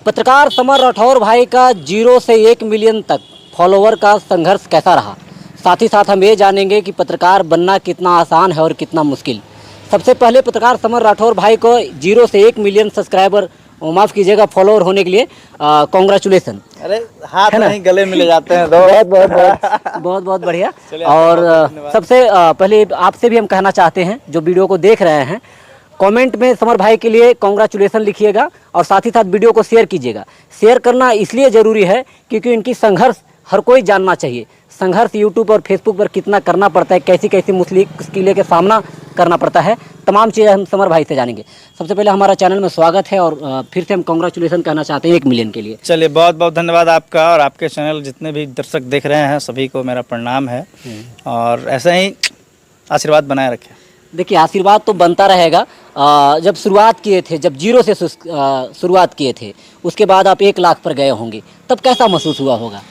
पत्रकार समर राठौर भाई का 0 से 1 मिलियन तक फॉलोवर का संघर्ष कैसा रहा, साथ ही साथ हम ये जानेंगे कि पत्रकार बनना कितना आसान है और कितना मुश्किल। सबसे पहले पत्रकार समर राठौर भाई को 0 से 1 मिलियन सब्सक्राइबर, माफ़ कीजिएगा, फॉलोवर होने के लिए कॉन्ग्रेचुलेसन। अरे हाथ नहीं गले मिले जाते हैं। बहुत बहुत बहुत बहुत बहुत बढ़िया। और सबसे पहले आपसे भी हम कहना चाहते हैं, जो वीडियो को देख रहे हैं, कमेंट में समर भाई के लिए कॉन्ग्रेचुलेसन लिखिएगा और साथ ही साथ वीडियो को शेयर कीजिएगा। शेयर करना इसलिए ज़रूरी है क्योंकि इनकी संघर्ष हर कोई जानना चाहिए। संघर्ष यूट्यूब और फेसबुक पर कितना करना पड़ता है, कैसी कैसी मुश्किलें का सामना करना पड़ता है, तमाम चीज़ें हम समर भाई से जानेंगे। सबसे पहले हमारा चैनल में स्वागत है और फिर से हम कॉन्ग्रेचुलेसन कहना चाहते हैं 1 मिलियन के लिए। चलिए, बहुत बहुत धन्यवाद आपका, और आपके चैनल जितने भी दर्शक देख रहे हैं सभी को मेरा प्रणाम है, और ऐसे ही आशीर्वाद बनाए रखें। देखिए, आशीर्वाद तो बनता रहेगा। जब शुरुआत किए थे, जब 0 से शुरुआत किए थे, उसके बाद आप 1 लाख पर गए होंगे, तब कैसा महसूस हुआ होगा?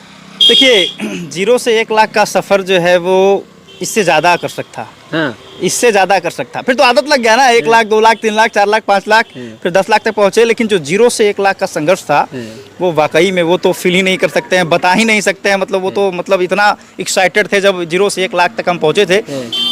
देखिए, 0 से 1 लाख का सफ़र जो है वो इससे ज़्यादा कर सकता। हाँ। इससे ज़्यादा कर सकता, फिर तो आदत लग गया ना। 1 लाख, 2 लाख, 3 लाख, 4 लाख, 5 लाख, फिर 10 लाख तक पहुँचे। लेकिन जो 0 से 1 लाख का संघर्ष था, वो वाकई में वो तो फील ही नहीं कर सकते हैं, बता ही नहीं सकते हैं। मतलब वो तो मतलब इतना एक्साइटेड थे जब 0 से 1 लाख तक हम पहुँचे थे,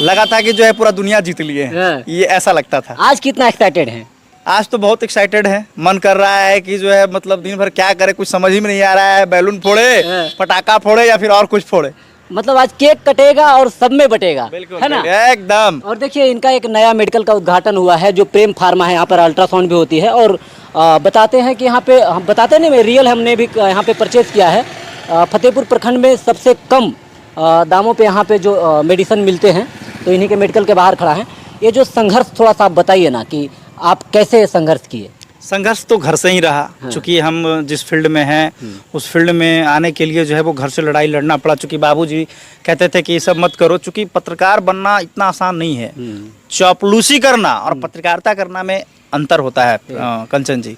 लगा था कि जो है पूरा दुनिया जीत लिए हैं, ये ऐसा लगता था। आज कितना एक्साइटेड हैं? आज तो बहुत एक्साइटेड है, मन कर रहा है कि जो है मतलब दिन भर क्या करे, कुछ समझ ही में नहीं आ रहा है। बैलून फोड़े, पटाखा फोड़े या फिर और कुछ फोड़े। मतलब आज केक कटेगा और सब में बटेगा, है ना? एकदम। और देखिए, इनका एक नया मेडिकल का उद्घाटन हुआ है, जो प्रेम फार्मा है। यहाँ पर अल्ट्रासाउंड भी होती है और बताते हैं कि यहाँ पे, हम बताते नहीं, रियल हमने भी यहाँ पे परचेज़ किया है। फतेहपुर प्रखंड में सबसे कम दामों पे यहाँ पे जो मेडिसिन मिलते हैं, तो इन्हीं के मेडिकल के बाहर खड़ा है। ये जो संघर्ष, थोड़ा सा आप बताइए ना कि आप कैसे संघर्ष किए? संघर्ष तो घर से ही रहा। हाँ। चूँकि हम जिस फील्ड में हैं, उस फील्ड में आने के लिए जो है वो घर से लड़ाई लड़ना पड़ा। चूँकि बाबूजी कहते थे कि ये सब मत करो, चूँकि पत्रकार बनना इतना आसान नहीं है। चापलूसी करना और पत्रकारिता करना में अंतर होता है कंचन जी।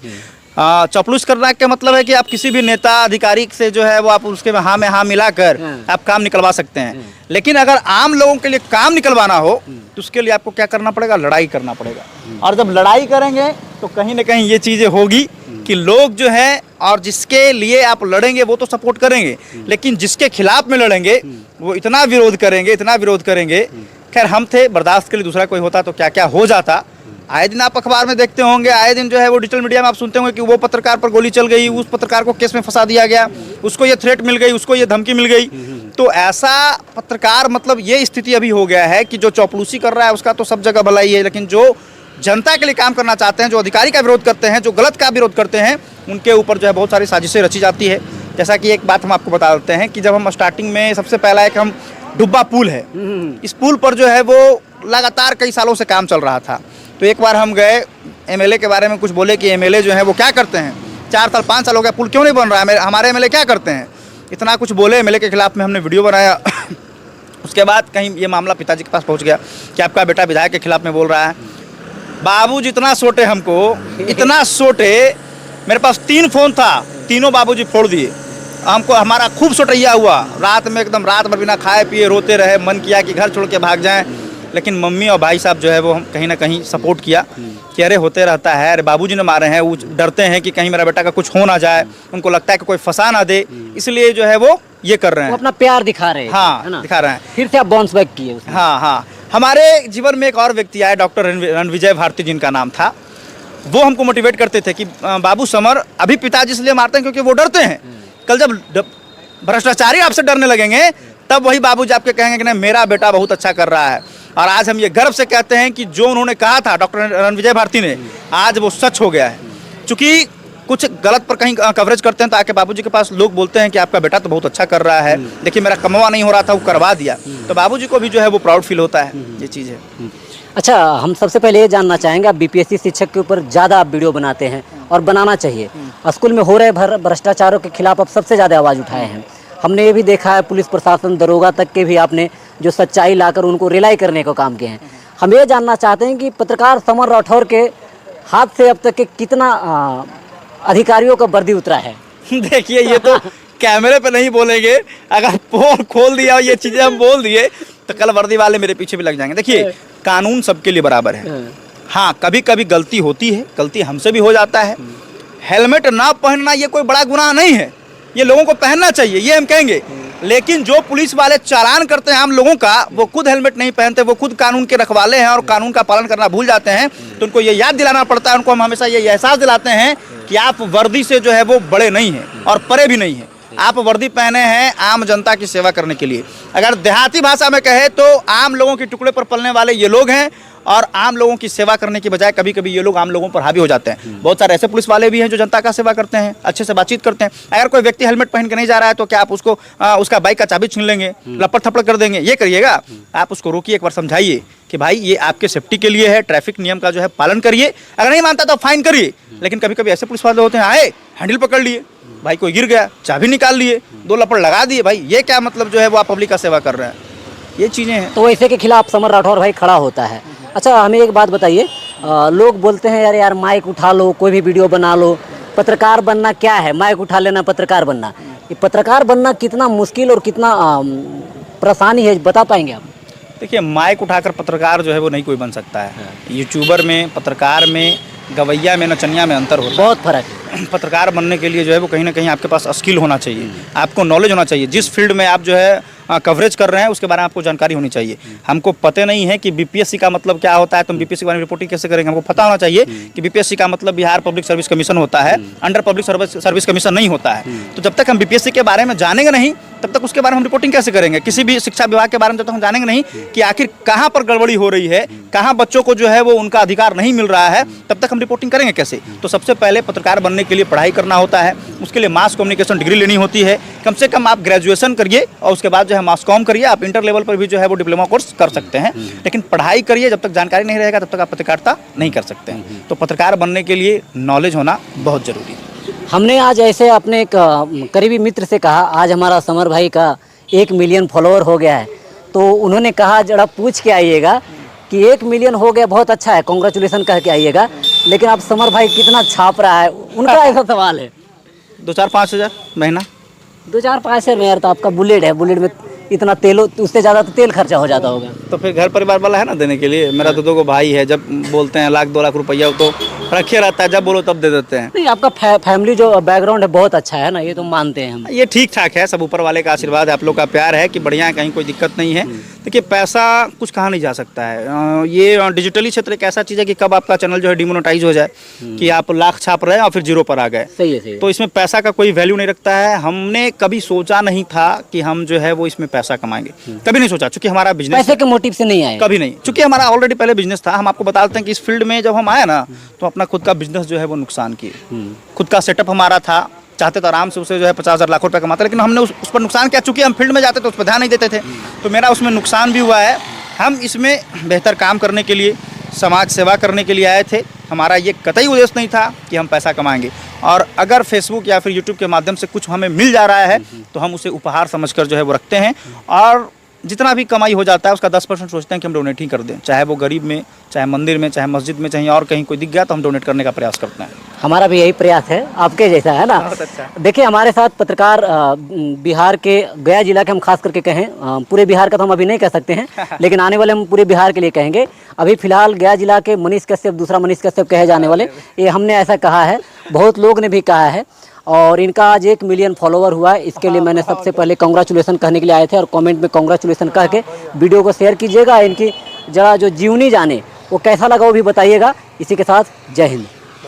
चापलूस करना का मतलब है कि आप किसी भी नेता अधिकारी से जो है वो आप उसके हाँ में हाँ मिलाकर आप काम निकलवा सकते हैं। लेकिन अगर आम लोगों के लिए काम निकलवाना हो तो उसके लिए आपको क्या करना पड़ेगा? लड़ाई करना पड़ेगा। और जब लड़ाई करेंगे तो कहीं ना कहीं ये चीज़ें होगी कि लोग जो है, और जिसके लिए आप लड़ेंगे वो तो सपोर्ट करेंगे, लेकिन जिसके खिलाफ में लड़ेंगे वो इतना विरोध करेंगे, इतना विरोध करेंगे। खैर, हम थे, बर्दाश्त के लिए दूसरा कोई होता तो क्या क्या हो जाता। आए दिन आप अखबार में देखते होंगे, आए दिन जो है वो डिजिटल मीडिया में आप सुनते होंगे कि वो पत्रकार पर गोली चल गई, उस पत्रकार को केस में फंसा दिया गया, उसको ये थ्रेट मिल गई, उसको ये धमकी मिल गई। तो ऐसा पत्रकार, मतलब ये स्थिति अभी हो गया है कि जो चौपलूसी कर रहा है उसका तो सब जगह भलाई है, लेकिन जो जनता के लिए काम करना चाहते हैं, जो अधिकारी का विरोध करते हैं, जो गलत का विरोध करते हैं, उनके ऊपर जो है बहुत सारी साजिशें रची जाती है। जैसा कि एक बात हम आपको बता देते हैं कि जब हम स्टार्टिंग में, सबसे पहला एक हम डुब्बा पुल है, इस पुल पर जो है वो लगातार कई सालों से काम चल रहा था। तो एक बार हम गए, एमएलए के बारे में कुछ बोले कि एमएलए जो है वो क्या करते हैं, 4 साल 5 साल हो गया, पुल क्यों नहीं बन रहा है, हमारे एमएलए क्या करते हैं, इतना कुछ बोले। एमएलए के खिलाफ में हमने वीडियो बनाया। उसके बाद कहीं ये मामला पिताजी के पास पहुंच गया कि आपका बेटा विधायक के खिलाफ में बोल रहा है। बाबू जितना सोटे हमको, इतना सोटे, मेरे पास 3 फ़ोन था, तीनों बाबूजी फोड़ दिए। हमको हमारा खूब सोटैया हुआ, रात में एकदम रात भर बिना खाए पिए रोते रहे, मन किया कि घर छोड़ के भाग जाएं। लेकिन मम्मी और भाई साहब जो है वो हम कहीं ना कहीं सपोर्ट किया कि अरे होते रहता है, अरे बाबूजी ने मारे हैं, वो डरते हैं कि कहीं मेरा बेटा का कुछ हो ना जाए, उनको लगता है कि कोई फंसा ना दे, इसलिए जो है वो ये कर रहे हैं, अपना प्यार दिखा रहे हैं। हाँ, दिखा रहे हैं। फिर से आप बाउंस बैक किए। हाँ हाँ, हमारे जीवन में एक और व्यक्ति आए, डॉक्टर रणविजय भारती जिनका नाम था। वो हमको मोटिवेट करते थे कि बाबू समर, अभी पिताजी इसलिए मारते हैं क्योंकि वो डरते हैं, कल जब भ्रष्टाचारी आपसे डरने लगेंगे तब वही बाबूजी आपके कहेंगे कि नहीं, मेरा बेटा बहुत अच्छा कर रहा है। और आज हम ये गर्व से कहते हैं कि जो उन्होंने कहा था डॉक्टर रणविजय भारती ने, आज वो सच हो गया है। चूँकि कुछ गलत पर कहीं कवरेज करते हैं तो आके बाबूजी के पास लोग बोलते हैं कि आपका बेटा तो बहुत अच्छा कर रहा है, देखिए मेरा कमवा नहीं हो रहा था, वो करवा दिया। तो बाबूजी को भी जो है वो प्राउड फील होता है, ये चीज़ है। अच्छा, हम सबसे पहले ये जानना चाहेंगे, आप बीपीएससी शिक्षक के ऊपर ज़्यादा आप वीडियो बनाते हैं और बनाना चाहिए। स्कूल में हो रहे भ्रष्टाचारों के खिलाफ आप सबसे ज़्यादा आवाज़ उठाए हैं। हमने ये भी देखा है, पुलिस प्रशासन, दरोगा तक के भी आपने जो सच्चाई लाकर उनको रिलाई करने का काम किए हैं। हम ये जानना चाहते हैं कि पत्रकार समर राठौर के हाथ से अब तक के कितना अधिकारियों का वर्दी उतरा है? देखिए, ये तो कैमरे पे नहीं बोलेंगे, अगर पोल खोल दिया और ये चीज़ें हम बोल दिए तो कल वर्दी वाले मेरे पीछे भी लग जाएंगे। देखिए, कानून सबके लिए बराबर है। हाँ, कभी कभी गलती होती है, गलती हमसे भी हो जाता है, हेलमेट ना पहनना ये कोई बड़ा गुनाह नहीं है, ये लोगों को पहनना चाहिए, ये हम कहेंगे। लेकिन जो पुलिस वाले चालान करते हैं आम लोगों का, वो खुद हेलमेट नहीं पहनते, वो खुद कानून के रखवाले हैं और कानून का पालन करना भूल जाते हैं। तो उनको ये याद दिलाना पड़ता है, उनको हम हमेशा ये एहसास दिलाते हैं कि आप वर्दी से जो है वो बड़े नहीं हैं और परे भी नहीं हैं। आप वर्दी पहने हैं आम जनता की सेवा करने के लिए। अगर देहाती भाषा में कहे तो आम लोगों के टुकड़े पर पलने वाले ये लोग हैं और आम लोगों की सेवा करने की बजाय कभी कभी ये लोग आम लोगों पर हावी हो जाते हैं। बहुत सारे ऐसे पुलिस वाले भी हैं जो जनता का सेवा करते हैं, अच्छे से बातचीत करते हैं। अगर कोई व्यक्ति हेलमेट पहन के नहीं जा रहा है तो क्या आप उसको उसका बाइक का चाबी छीन लेंगे, लपड़ थपड़ कर देंगे? ये करिएगा? आप उसको रोकिए, एक बार समझाइए कि भाई ये आपके सेफ्टी के लिए है, ट्रैफिक नियम का जो है पालन करिए। अगर नहीं मानता तो फाइन करिए। लेकिन कभी कभी ऐसे पुलिस वाले होते हैं, आए हैंडल पकड़ लिए, भाई कोई गिर गया, चाबी निकाल लिए, 2 लपड़ लगा दिए। भाई ये क्या मतलब जो है वो आप पब्लिक का सेवा कर रहे हैं? ये चीज़ें हैं। तो ऐसे के खिलाफ समर राठौर भाई खड़ा होता है। अच्छा, हमें एक बात बताइए, लोग बोलते हैं यार यार माइक उठा लो, कोई भी वीडियो बना लो, पत्रकार बनना क्या है? माइक उठा लेना पत्रकार बनना? ये पत्रकार बनना कितना मुश्किल और कितना परेशानी है, बता पाएंगे आप? देखिए, माइक उठाकर पत्रकार जो है वो नहीं कोई बन सकता है। यूट्यूबर में, पत्रकार में, गवैया में, नचनिया में अंतर होता है, बहुत फर्क है। पत्रकार बनने के लिए जो है वो कहीं ना कहीं आपके पास स्किल होना चाहिए, आपको नॉलेज होना चाहिए। जिस फील्ड में आप जो है कवरेज कर रहे हैं उसके बारे में आपको जानकारी होनी चाहिए। हमको पता नहीं है कि बीपीएससी का मतलब क्या होता है, तो हम बीपीएससी के बारे में रिपोर्टिंग कैसे करेंगे? हमको पता होना चाहिए कि बीपीएससी का मतलब बिहार पब्लिक सर्विस कमीशन होता है, अंडर पब्लिक सर्विस कमीशन नहीं होता है। तो जब तक हम बीपीएससी के बारे में जानेंगे नहीं तब तक उसके बारे में हम रिपोर्टिंग कैसे करेंगे? किसी भी शिक्षा विभाग के बारे में जब तक हम जानेंगे नहीं कि आखिर कहाँ पर गड़बड़ी हो रही है, कहाँ बच्चों को जो है वो उनका अधिकार नहीं मिल रहा है, तब तक हम रिपोर्टिंग करेंगे कैसे? तो सबसे पहले पत्रकार बनने के लिए पढ़ाई करना होता है, उसके लिए मास कम्युनिकेशन डिग्री लेनी होती है। कम से कम आप ग्रेजुएशन करिए और उसके बाद जो है मास कॉम करिए। आप इंटर लेवल पर भी जो है वो डिप्लोमा कोर्स कर सकते हैं, लेकिन पढ़ाई करिए। जब तक जानकारी नहीं रहेगा तब तक आप पत्रकारिता नहीं कर सकते हैं। तो पत्रकार बनने के लिए नॉलेज होना बहुत ज़रूरी है। हमने आज ऐसे अपने एक करीबी मित्र से कहा, आज हमारा समर भाई का 1 मिलियन फॉलोअर हो गया है, तो उन्होंने कहा जरा पूछ के आइएगा कि 1 मिलियन हो गया, बहुत अच्छा है, कॉन्ग्रेचुलेसन कह के आइएगा, लेकिन आप समर भाई कितना छाप रहा है? उनका ऐसा सवाल है। 2-4-5 हज़ार महीना। 2-4-5 हज़ार में यार, तो आपका बुलेट है, बुलेट में इतना तेल, उससे ज़्यादा तो तेल खर्चा हो जाता होगा। तो फिर घर परिवार वाला है ना देने के लिए। मेरा तो 2 भाई है, जब बोलते हैं 1-2 लाख रुपया तो रखे रहता है, जब बोलो तब दे देते हैं। नहीं, आपका फैमिली जो बैकग्राउंड है बहुत अच्छा है ना, ये तो मानते हैं हम। ये ठीक ठाक है, सब ऊपर वाले का आशीर्वाद है, आप लोग का प्यार है कि बढ़िया है, कहीं कोई दिक्कत नहीं है। देखिए, पैसा कुछ कहा नहीं जा सकता है। ये डिजिटली क्षेत्र एक ऐसा चीज़ है कि कब आपका चैनल जो है डिमोनेटाइज हो जाए, कि आप लाख छाप रहे हैं और फिर 0 पर आ गए। सही है, सही है। तो इसमें पैसा का कोई वैल्यू नहीं रखता है। हमने कभी सोचा नहीं था कि हम जो है वो इसमें पैसा कमाएंगे, कभी नहीं सोचा, चूंकि हमारा बिजनेस पैसे के मोटिव से नहीं आए, कभी नहीं। चूंकि हमारा ऑलरेडी पहले बिजनेस था। हम आपको बताते हैं कि इस फील्ड में जब हम आए ना तो अपना खुद का बिजनेस जो है वो नुकसान किए। खुद का सेटअप हमारा था, चाहते तो आराम से उसे जो है 50,000 लाख रुपए कमाते, लेकिन हमने उस पर नुकसान किया। चूंकि हम फील्ड में जाते तो उस पर ध्यान नहीं देते थे, तो मेरा उसमें नुकसान भी हुआ है। हम इसमें बेहतर काम करने के लिए, समाज सेवा करने के लिए आए थे। हमारा ये कतई उद्देश्य नहीं था कि हम पैसा कमाएंगे। और अगर फेसबुक या फिर यूट्यूब के माध्यम से कुछ हमें मिल जा रहा है तो हम उसे उपहार समझकर जो है वो रखते हैं। और जितना भी कमाई हो जाता है उसका 10% सोचते हैं कि हम डोनेट ही कर दें, चाहे वो गरीब में, चाहे मंदिर में, चाहे मस्जिद में, चाहे और कहीं कोई दिख गया तो हम डोनेट करने का प्रयास करते हैं। हमारा भी यही प्रयास है, आपके जैसा है ना। बहुत अच्छा। देखिए, हमारे साथ पत्रकार बिहार के गया जिला के, हम खास करके कहें, पूरे बिहार का तो हम अभी नहीं कह सकते हैं, लेकिन आने वाले हम पूरे बिहार के लिए कहेंगे। अभी फिलहाल गया जिला के मनीष कश्यप, दूसरा मनीष कश्यप कहे जाने वाले, ये हमने ऐसा कहा है, बहुत लोग ने भी कहा है। और इनका आज 1 मिलियन फॉलोवर हुआ है, इसके लिए मैंने सबसे पहले कॉन्ग्रेचुलेसन कहने के लिए आए थे, और कमेंट में कॉन्ग्रेचुलेसन कह के वीडियो को शेयर कीजिएगा। इनकी जरा जो जीवनी जाने वो कैसा लगा वो भी बताइएगा। इसी के साथ जय हिंद।